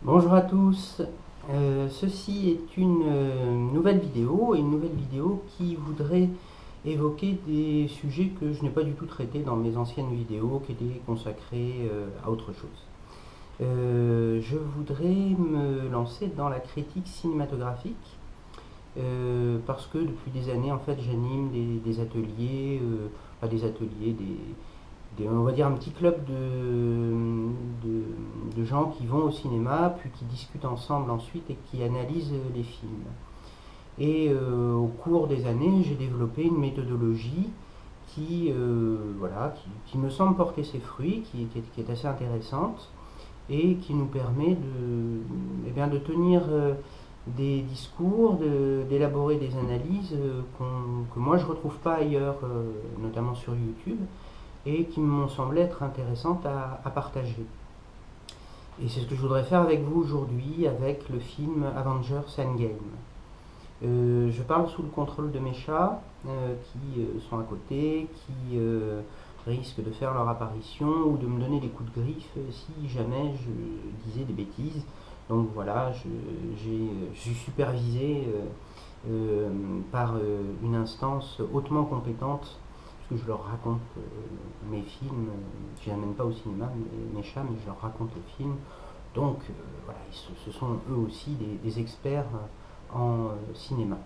Bonjour à tous. Ceci est une nouvelle vidéo, qui voudrait évoquer des sujets que je n'ai pas du tout traités dans mes anciennes vidéos qui étaient consacrées à autre chose. Je voudrais me lancer dans la critique cinématographique parce que depuis des années en fait j'anime des ateliers, pas des ateliers, on va dire un petit club de gens qui vont au cinéma, puis qui discutent ensemble ensuite et qui analysent les films. Et au cours des années, j'ai développé une méthodologie qui me semble porter ses fruits, qui est assez intéressante et qui nous permet de tenir des discours, d'élaborer des analyses que moi je ne retrouve pas ailleurs, notamment sur YouTube, et qui m'ont semblé être intéressantes à partager. Et c'est ce que je voudrais faire avec vous aujourd'hui avec le film Avengers Endgame. Je parle sous le contrôle de mes chats qui sont à côté, qui risquent de faire leur apparition ou de me donner des coups de griffe si jamais je disais des bêtises. Donc voilà, je suis supervisé par une instance hautement compétente parce que je leur raconte mes films. Je n'amène pas au cinéma mes chats, mais je leur raconte le film. Donc voilà, ce sont eux aussi des experts en cinéma.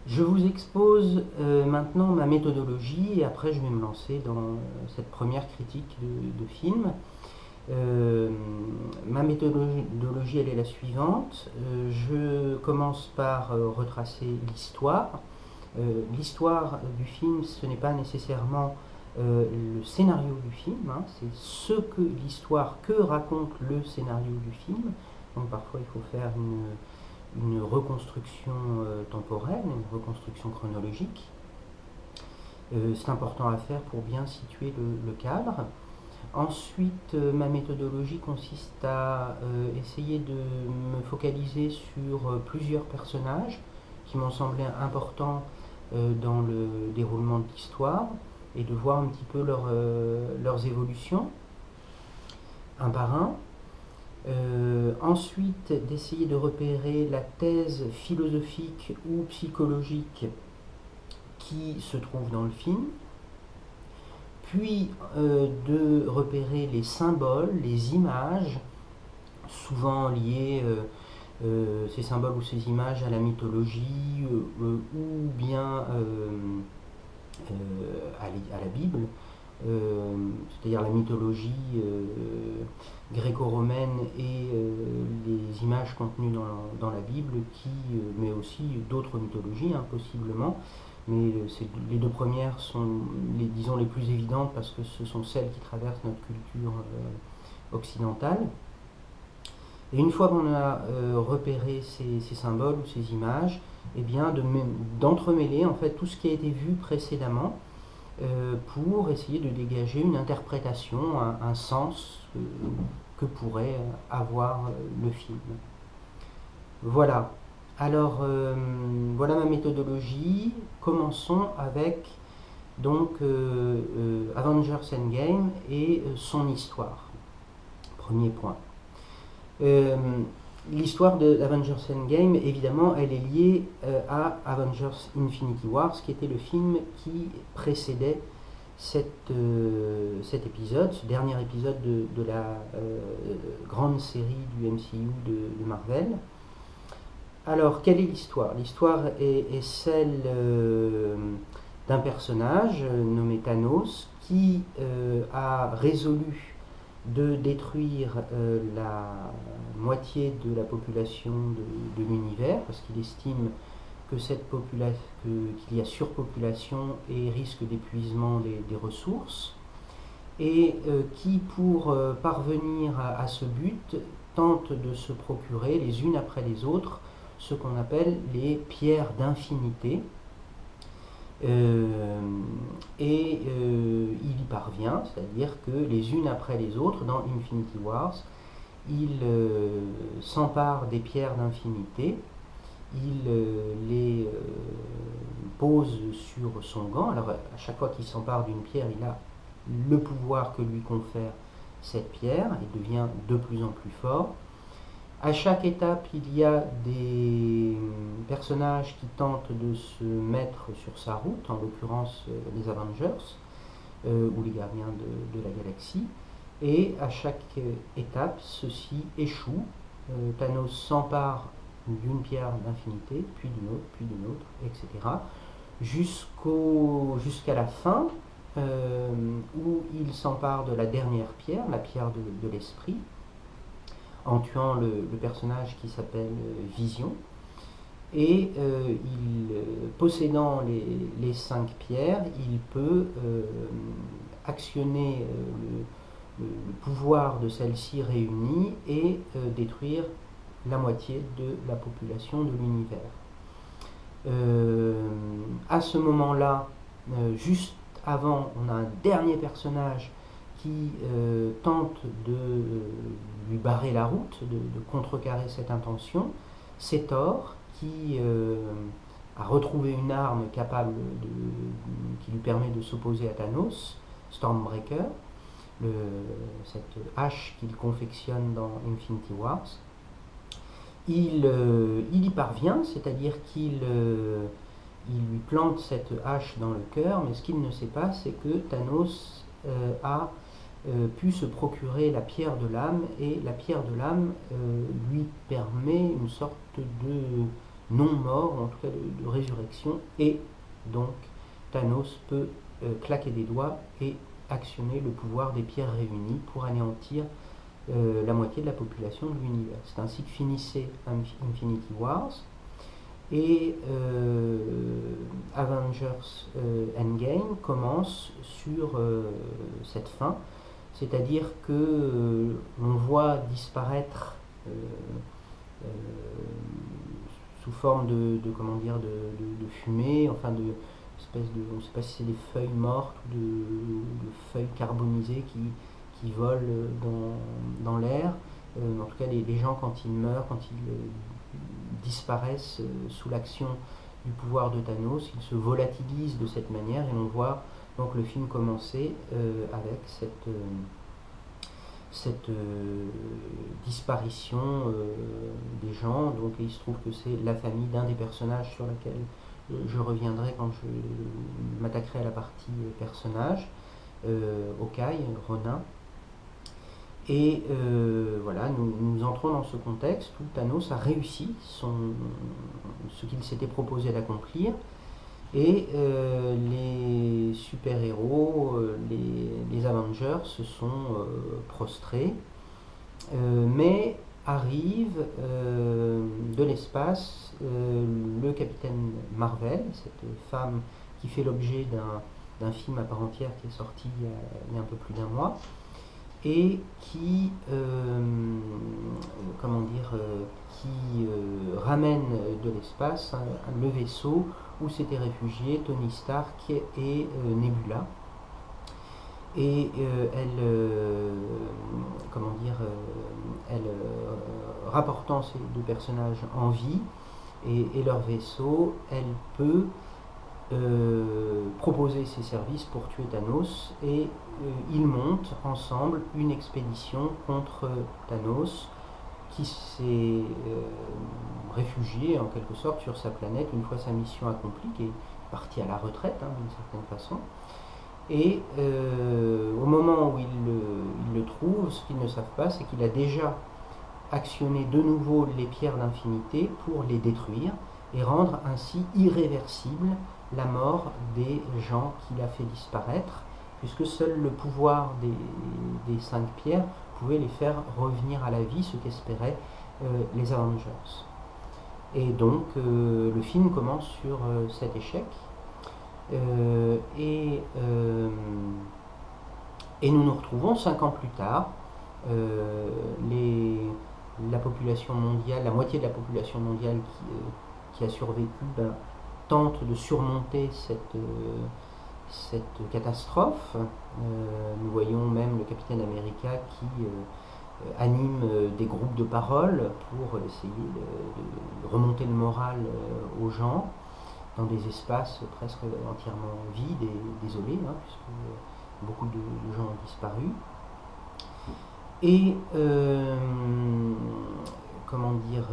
Je vous expose maintenant ma méthodologie et après je vais me lancer dans cette première critique de film. Ma méthodologie elle est la suivante. Je commence par retracer l'histoire. L'histoire du film, ce n'est pas nécessairement le scénario du film, hein, c'est l'histoire que raconte le scénario du film. Donc parfois il faut faire une reconstruction temporelle, une reconstruction chronologique. C'est important à faire pour bien situer le cadre. Ensuite, ma méthodologie consiste à essayer de me focaliser sur plusieurs personnages qui m'ont semblé importants dans le déroulement de l'histoire et de voir un petit peu leurs évolutions, un par un. Ensuite, d'essayer de repérer la thèse philosophique ou psychologique qui se trouve dans le film, puis de repérer les symboles, les images, souvent liées, ces symboles ou ces images à la mythologie ou bien à la Bible, c'est-à-dire la mythologie gréco-romaine et les images contenues dans la Bible, mais aussi d'autres mythologies, hein, possiblement. Mais les deux premières sont, disons, les plus évidentes parce que ce sont celles qui traversent notre culture occidentale. Et une fois qu'on a repéré ces symboles ou ces images, eh bien d'entremêler en fait tout ce qui a été vu précédemment pour essayer de dégager une interprétation, un sens que pourrait avoir le film. Voilà. Alors voilà ma méthodologie. Commençons avec donc Avengers Endgame et son histoire. Premier point. L'histoire de Avengers Endgame, évidemment, elle est liée à Avengers Infinity Wars, qui était le film qui précédait cet épisode, ce dernier épisode de la grande série du MCU de Marvel. Alors, quelle est l'histoire? L'histoire est celle d'un personnage nommé Thanos qui a résolu de détruire la moitié de la population de l'univers parce qu'il estime que qu'il y a surpopulation et risque d'épuisement des ressources et qui pour parvenir à ce but tente de se procurer les unes après les autres ce qu'on appelle les pierres d'infinité. Il y parvient, c'est-à-dire que les unes après les autres, dans Infinity Wars, il s'empare des pierres d'infinité, il les pose sur son gant. Alors à chaque fois qu'il s'empare d'une pierre, il a le pouvoir que lui confère cette pierre, il devient de plus en plus fort. À chaque étape, il y a des personnages qui tentent de se mettre sur sa route, en l'occurrence les Avengers, ou les gardiens de la galaxie. Et à chaque étape, ceux-ci échouent. Thanos s'empare d'une pierre d'infinité, puis d'une autre, etc. Jusqu'à la fin, où il s'empare de la dernière pierre, la pierre de l'esprit, en tuant le personnage qui s'appelle Vision. Et possédant les 5 pierres, il peut actionner le pouvoir de celle-ci réunie et détruire la moitié de la population de l'univers. À ce moment-là, juste avant, on a un dernier personnage qui tente de lui barrer la route, de contrecarrer cette intention. C'est Thor qui a retrouvé une arme qui lui permet de s'opposer à Thanos, Stormbreaker, cette hache qu'il confectionne dans Infinity Wars. Il y parvient, c'est-à-dire qu'il lui plante cette hache dans le cœur, mais ce qu'il ne sait pas, c'est que Thanos a pu se procurer la pierre de l'âme, et la pierre de l'âme lui permet une sorte de non-mort, en tout cas de résurrection, et donc Thanos peut claquer des doigts et actionner le pouvoir des pierres réunies pour anéantir la moitié de la population de l'univers. C'est ainsi que finissait Infinity Wars. Et Avengers Endgame commence sur cette fin, c'est-à-dire que l'on voit disparaître sous forme de fumée, enfin on ne sait pas si c'est des feuilles mortes ou de feuilles carbonisées qui volent dans l'air. En tout cas, les gens, quand ils meurent, quand ils disparaissent sous l'action du pouvoir de Thanos, ils se volatilisent de cette manière, et l'on voit donc le film commencer avec cette disparition des gens. Donc il se trouve que c'est la famille d'un des personnages sur laquelle je reviendrai quand je m'attaquerai à la partie personnage, Hawkeye, Ronin. Et voilà, nous entrons dans ce contexte où Thanos a réussi ce qu'il s'était proposé d'accomplir, et les super-héros, les Avengers se sont prostrés, mais arrive de l'espace le capitaine Marvel, cette femme qui fait l'objet d'un film à part entière qui est sorti il y a un peu plus d'un mois, et qui ramène de l'espace le vaisseau où s'étaient réfugiés Tony Stark et Nebula. Et rapportant ces deux personnages en vie et leur vaisseau, elle peut proposer ses services pour tuer Thanos, et ils montent ensemble une expédition contre Thanos, qui s'est réfugié en quelque sorte sur sa planète une fois sa mission accomplie, qui est parti à la retraite d'une certaine façon. Et au moment où ils le trouvent, ce qu'ils ne savent pas, c'est qu'il a déjà actionné de nouveau les pierres d'infinité pour les détruire et rendre ainsi irréversible la mort des gens qu'il a fait disparaître, puisque seul le pouvoir des 5 pierres pouvait les faire revenir à la vie, ce qu'espéraient les Avengers. Et donc le film commence sur cet échec, et nous nous retrouvons 5 ans plus tard. La population mondiale, la moitié de la population mondiale qui a survécu, tente de surmonter cette catastrophe. Nous voyons même le Capitaine America qui anime des groupes de parole pour essayer de remonter le moral aux gens dans des espaces presque entièrement vides et désolés, puisque beaucoup de gens ont disparu. Et dire,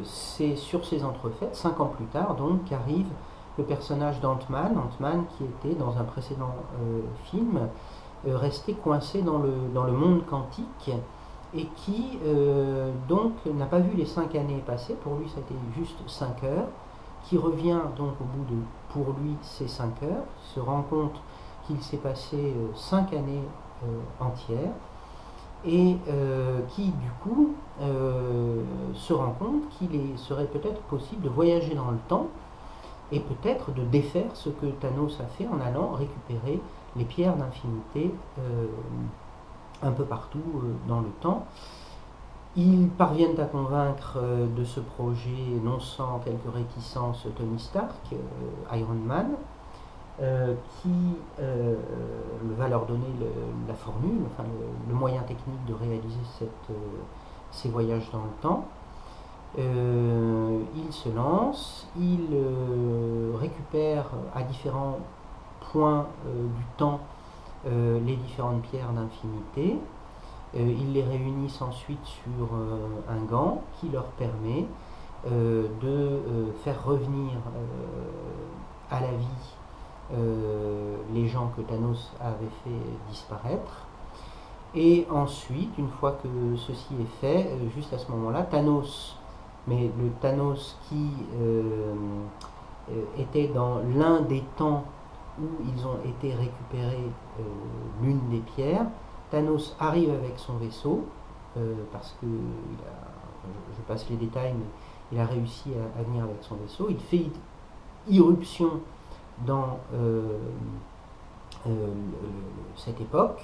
c'est sur ces entrefaites, 5 ans plus tard, donc, qu'arrive le personnage d'Ant-Man, Ant-Man qui était dans un précédent film resté coincé dans le monde quantique et qui donc n'a pas vu les 5 années passer, pour lui ça a été juste 5 heures, qui revient donc au bout de, pour lui, ces 5 heures, se rend compte qu'il s'est passé 5 années entières, et qui du coup se rend compte qu'il serait peut-être possible de voyager dans le temps et peut-être de défaire ce que Thanos a fait en allant récupérer les pierres d'infinité un peu partout dans le temps. Ils parviennent à convaincre de ce projet, non sans quelques réticences, Tony Stark, Iron Man, qui va leur donner la formule, enfin le moyen technique de réaliser ces voyages dans le temps. Il se lance, il récupère à différents points du temps les différentes pierres d'infinité. Ils les réunissent ensuite sur un gant qui leur permet de faire revenir à la vie les gens que Thanos avait fait disparaître. Et ensuite, une fois que ceci est fait, juste à ce moment-là, Thanos, mais le Thanos qui était dans l'un des temps où ils ont été récupérés l'une des pierres, Thanos arrive avec son vaisseau, parce que, je passe les détails, mais il a réussi à venir avec son vaisseau, il fait irruption dans cette époque,